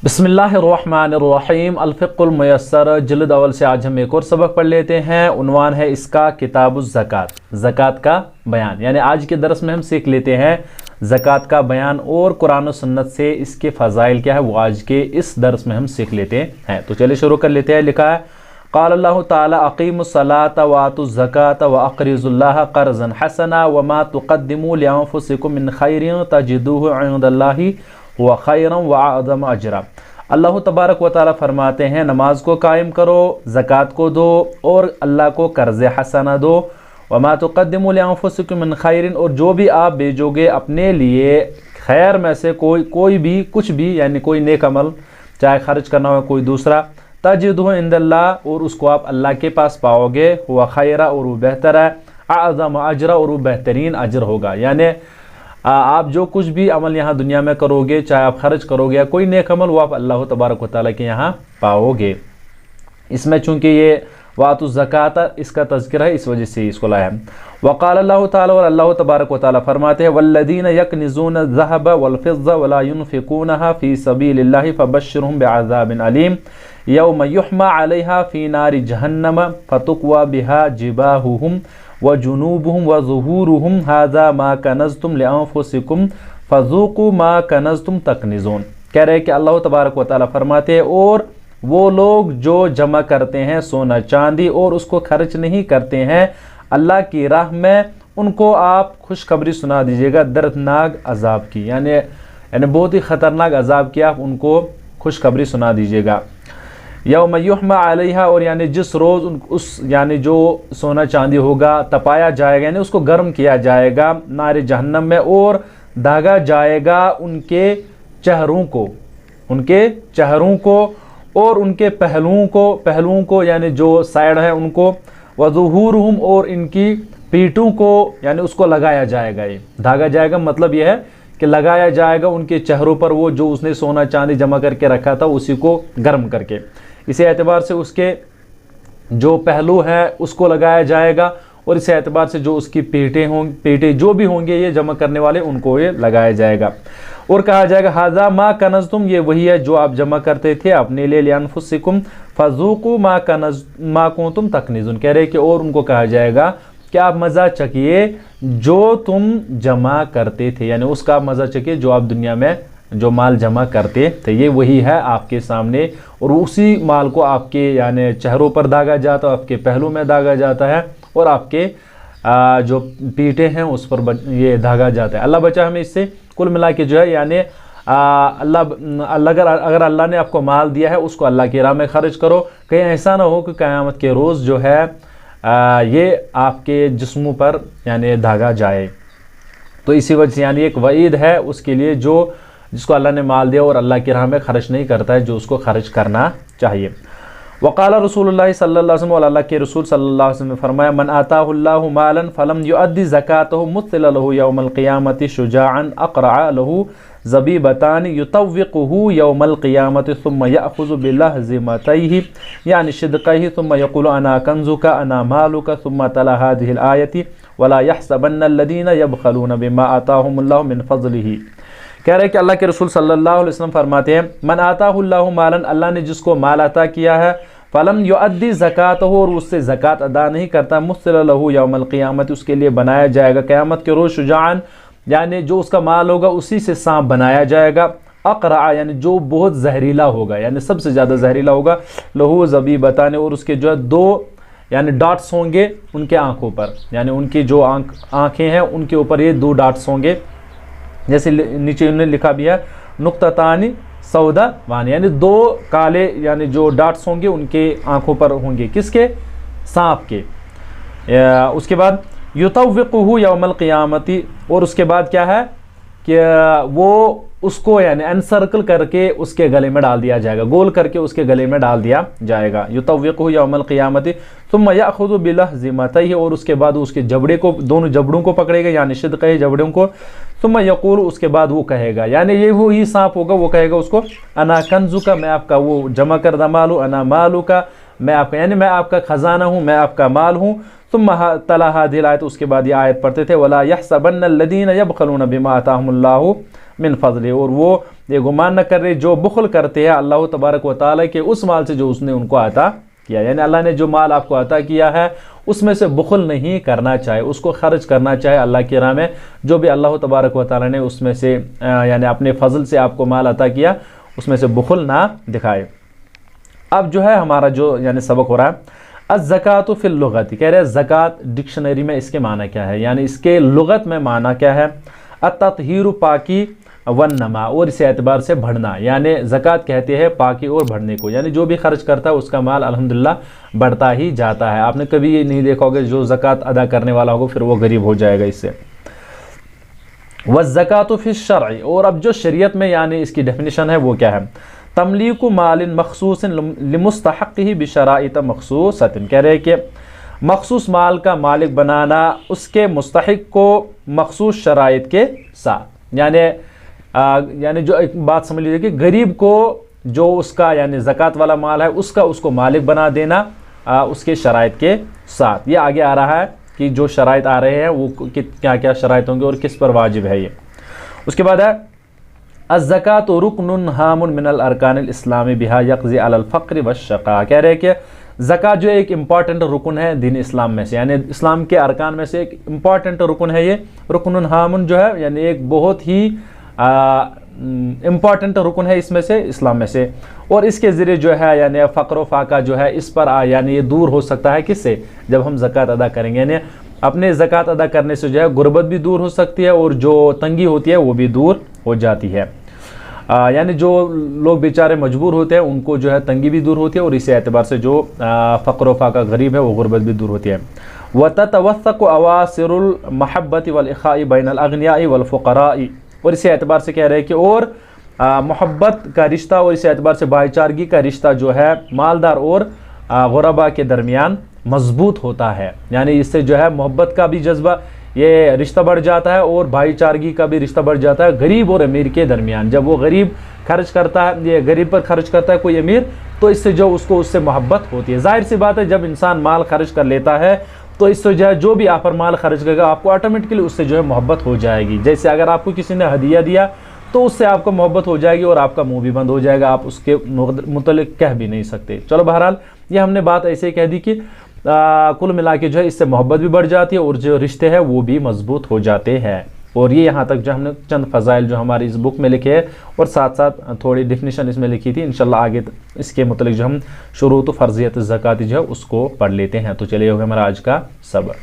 बिस्मिल्लाहिर्रहमानिर्रहीम अल-फ़िक़्हुल मुयस्सर जिल्द अव्वल से आज हम एक और सबक पढ़ लेते हैं। उन्वान है इसका किताबुज़ ज़कात, ज़कात का बयान। यानी आज के दरस में हम सीख लेते हैं ज़कात का बयान और कुरान और सुन्नत से इसके फ़ज़ाइल क्या है वो आज के इस दरस में हम सीख लेते हैं। तो चलिए शुरू कर लेते हैं। लिखा है क़ाल अल्लाहु ताला अक़ीमुस्सलात व आतुज़्ज़कात व अक़रिज़ुल्लाह क़र्ज़न हसना व मा तुक़द्दिमू लिअन्फ़ुसिकुम मिन ख़ैरिन तजिदूहु इंदल्लाहि व ख़ैरन व अअज़म अजरा। अल्लाह तबारक व तआला फरमाते हैं, नमाज को कायम करो, ज़कात को दो और अल्लाह को कर्ज़ हसना दो। वमा तुक़द्दिमू लिअन्फ़ुसिकुम मिन खैरिन, और जो भी आप भेजोगे अपने लिए खैर में से कोई भी कुछ भी, यानी कोई नेक अमल चाहे खर्च करना हो कोई दूसरा, तजिदुहु इंदल्लाह, और उसको आप अल्लाह के पास पाओगे, व खैरा, और वो बेहतर है, अअज़म अजरा, और वो बेहतरीन अजर होगा। यानी आप जो कुछ भी अमल यहाँ दुनिया में करोगे, चाहे आप खर्च करोगे या कोई नेक अमल, वो आप अल्लाह तबारक व तआला के यहाँ पाओगे। इसमें चूँकि ये वातु ज़कात इसका तज़किरा है, इस वजह से इसको लाया है। वक़ाल अल्लाह ताला, और अल्लाह तबारक व तआला फरमाते हैं, वल्लज़ीन यकनिज़ून अज़्ज़हब वल-फ़िज़्ज़ा वला युनफ़िक़ूनहा फ़ी सबीलिल्लाहि फ़बश्शिरहुम बिअज़ाबिन अलीम यौम युहमा अलैहा फ़ी नारि जहन्नम फ़तुक़्वा बिहा जिबाहुहुम व जुनूबुहुम व ज़ुहूरुहुम हाज़ा मा कनज़्तुम लिअन्फ़ुसिकुम फ़ज़ूक़ू मा कनज़्तुम तकनिज़ून। कह रहे हैं कि अल्लाह तबारक व तआला फरमाते हैं, और वो लोग जो जमा करते हैं सोना चांदी और उसको खर्च नहीं करते हैं अल्लाह की राह में, उनको आप खुशखबरी सुना दीजिएगा दर्दनाक अजाब की। यानी बहुत ही ख़तरनाक अजाब की आप उनको खुशखबरी सुना दीजिएगा। यौम युहमा अलैहा, और यानी जिस रोज़ उस यानी जो सोना चांदी होगा तपाया जाएगा, यानी उसको गर्म किया जाएगा नारे जहन्नम में, और दागा जाएगा उनके चेहरों को और उनके पहलुओं को यानी जो साइड है उनको, वज़ुहूरुहुम, और इनकी पीठों को, यानी उसको लगाया जाएगा। ये धागा जाएगा मतलब यह है कि लगाया जाएगा उनके चेहरों पर, वो जो उसने सोना चांदी जमा करके रखा था उसी को गर्म करके। इसी एतबार से उसके जो पहलू हैं उसको लगाया जाएगा, और इस एतबार से जो उसकी पेटें जो भी होंगे ये जमा करने वाले उनको ये लगाया जाएगा। और कहा जाएगा हाज़ा मा कनज़्तुम, ये वही है जो आप जमा करते थे अपने लिए, लिअन्फ़ुसिकुम फ़ज़ूक़ू मा कुन्तुम तकनिज़ून। कह रहे कि और उनको कहा जाएगा कि आप मज़ा चखिए जो तुम जमा करते थे, यानी उसका आप मज़ा चखिए जो आप दुनिया में जो माल जमा करते थे, ये वही है आपके सामने, और उसी माल को आपके यानी चेहरों पर दागा जाता है, आपके पहलू में दागा जाता है, और आपके जो पीठे हैं उस पर ये धागा जाता है। अल्लाह बचा हमें इससे। कुल मिला के जो है यानी अगर अल्लाह ने आपको माल दिया है उसको अल्लाह की राह में खर्च करो। कहीं ऐसा ना हो कि क़यामत के रोज़ जो है ये आपके जिस्मों पर यानी धागा जाए। तो इसी वजह से यानी एक वईद है उसके लिए जिसको अल्लाह ने माल दिया और अल्लाह की राह में खर्च नहीं करता है, जो उसको खर्च करना चाहिए। वक़ाल रसूलुल्लाह सल्लल्लाहु अलैहि वसल्लम, और अल्लाह के रसूल सल्लल्लाहु अलैहि वसल्लम ने फरमाया, मन आताहुल्लाहु मालन फलम युअद्दि ज़कातहु मुत्थिला लहु यौमल क़ियामति शुजाअन अक़रअ लहु ज़बीबतान युतव्विक़ुहु यौमल क़ियामति सुम्मा यअख़ुज़ु बिलहज़िमतैहि यानी शिदक़ैहि सुम्मा यक़ूलु अना कन्ज़ुका अना मालुका सुम्मा तला हाज़िहिल आयति वला यहसबन्ना अल्लज़ीना यबख़लूना बिमा आताहुमुल्लाहु मिन फ़ज़लिही। कह रहे कि अल्लाह के रसूल सल्लल्लाहु अलैहि वसल्लम फरमाते हैं, मन आताहुल्लाहु मालन, अल्लाह ने जिसको माल अता किया है, फलम युअद्दि ज़कातहु, और उससे ज़कात अदा नहीं करता, मुस्सिला लहु यौमल क़ियामत, उसके लिए बनाया जाएगा क़यामत के रोज़ शुजाअन, यानी जो उसका माल होगा उसी से सांप बनाया जाएगा, अक़रअ यानी जो बहुत जहरीला होगा, यानी सबसे ज़्यादा जहरीला होगा, लहु ज़बीबतान, और उसके जो है दो यानी डॉट्स होंगे उनके आँखों पर, यानी उनकी जो आँखें हैं उनके ऊपर ये दो डॉट्स होंगे, जैसे नीचे उन्होंने लिखा भी है नुक्ततानी सौदा वानी, यानी दो काले यानी जो डॉट्स होंगे उनके आंखों पर होंगे, किसके? सांप के। उसके बाद युतव्विक़ुहु यौमल क़ियामति, और उसके बाद क्या है कि वो उसको यानी एनसर्कल करके उसके गले में डाल दिया जाएगा, गोल करके उसके गले में डाल दिया जाएगा। युतव्विक़ुहु यौमल क़ियामति सुम्मा यअख़ुज़ु बिलहज़िमतैहि, और उसके बाद उसके जबड़े को, दोनों जबड़ों को पकड़ेगा, यानी शिदक़े जबड़ों को, सुम्मा यक़ूल, उसके बाद वो कहेगा, यानी ये वही सांप होगा, वो कहेगा उसको अना कन्ज़ुका, मैं आपका वो जमा करदा माल हूँ, अना मालुका, मैं आपका, यानी मैं आपका खजाना हूँ, मैं आपका माल हूँ। तुम तला हादिल आयत, उसके बाद ये आयत पढ़ते थे, वला यहसबन्न अल्लज़ीना यबखलून बिमा आताहुमुल्लाहु मिन फज़लिही, और वो ये गुमान न कर रहे जो बुखल करते हैं अल्लाह तबारक व तआला के उस माल से जो उसने उनको अता किया। यानी अल्लाह ने जो माल आपको अता किया है उसमें से बुखल नहीं करना चाहिए, उसको खर्च करना चाहिए अल्लाह की राह में। जो भी अल्लाह तबारक व तआला ने उसमें से यानी अपने फजल से आपको माल अता किया, उसमें से बुखल ना दिखाए। अब जो है हमारा जो यानी सबक हो रहा है, अज़्ज़कातु फिल लुगत, कह रहे हैं ज़कात डिक्शनरी में इसके माना क्या है, यानी इसके लुगत में माना क्या है। अत्तहीरु पाकी वन नमा, और इस एतबार से बढ़ना, यानी ज़कात कहते हैं पाकी और बढ़ने को, यानी जो भी खर्च करता है उसका माल अल्हम्दुलिल्लाह बढ़ता ही जाता है। आपने कभी ये नहीं देखा होगा जो ज़कात अदा करने वाला होगा फिर वो गरीब हो जाएगा इससे। वज़्ज़कातु फिश शरअ, और अब जो शरीयत में यानी इसकी डेफिनेशन है वो क्या है, तमलीकु मालिन मखसूसिन लिमुस्तहक़्क़िही बिशराइत मखसूसतिन, कह रहे हैं कि मखसूस माल का मालिक बनाना उसके मुस्तहिक को मखसूस शराइत के साथ, यानी जो एक बात समझ लीजिए कि गरीब को जो उसका यानी ज़कात वाला माल है उसका उसको मालिक बना देना उसके शराइत के साथ। ये आगे आ रहा है कि जो शराइत आ रहे हैं वो क्या क्या शराइत होंगे और किस पर वाजिब है ये। उसके बाद है अज़्ज़कातु रुकनुन हामुन मिनल अरकानिल इस्लामी बिहा यक़ज़ी अलल फ़क़्र वश्शक़ा, कह रहे हैं कि ज़कात जो एक इम्पॉर्टेंट रुकन है दीन इस्लाम में से, यानी इस्लाम के अरकान में से एक इम्पॉर्टेंट रुकन है ये। रुकनुन हामुन जो है यानी एक बहुत ही इम्पॉर्टेंट रुकन है इसमें से, इस्लाम में से, और इसके ज़रिए जो है यानी फ़क़्र व फ़ाक़ा जो है इस पर यानी ये दूर हो सकता है किससे, जब हम ज़कात अदा करेंगे। यानी अपने ज़कात अदा करने से जो है गुर्बत भी दूर हो सकती है और जो तंगी होती है वो भी दूर हो जाती है। यानी जो लोग बेचारे मजबूर होते हैं उनको जो है तंगी भी दूर होती है, और इसी एतबार से जो फ़क़्र व फ़ाक़ा गरीब है वो गुर्बत भी दूर होती है। वततवस्सक़ु अवासिरुल महब्बति वल इख़ाई बैनल अग़नियाई वल फ़ुक़राई, और इसी एतबार से कह रहे हैं कि और मोहब्बत का रिश्ता और इसी एतबार से भाईचारगी का रिश्ता जो है मालदार और गुरबा के दरमियान मजबूत होता है। यानी इससे जो है मोहब्बत का भी जज्बा ये रिश्ता बढ़ जाता है और भाईचारगी का भी रिश्ता बढ़ जाता है गरीब और अमीर के दरमियान। जब वो गरीब खर्च करता है, ये गरीब पर खर्च करता है कोई अमीर, तो इससे जो उसको उससे मोहब्बत होती है। जाहिर सी बात है जब इंसान माल खर्च कर लेता है तो इससे जो है जो भी आप पर माल खर्च करेगा आपको ऑटोमेटिकली उससे जो है मोहब्बत हो जाएगी। जैसे अगर आपको किसी ने हदिया दिया तो उससे आपको मोहब्बत हो जाएगी और आपका मुंह भी बंद हो जाएगा, आप उसके मुतल्लिक कह भी नहीं सकते। चलो बहरहाल ये हमने बात ऐसे ही कह दी कि कुल मिला के जो है इससे मोहब्बत भी बढ़ जाती है और जो रिश्ते हैं वो भी मजबूत हो जाते हैं। और ये यहाँ तक जो हमने चंद फ़ज़ाइल जो हमारी इस बुक में लिखे हैं और साथ साथ थोड़ी डिफिनीशन इसमें लिखी थी। इंशाल्लाह आगे इसके मुतल्लिक जो हम शुरूत फ़र्ज़ियत ज़कात जो है उसको पढ़ लेते हैं। तो चलिए हो गया हमारा आज का सबक।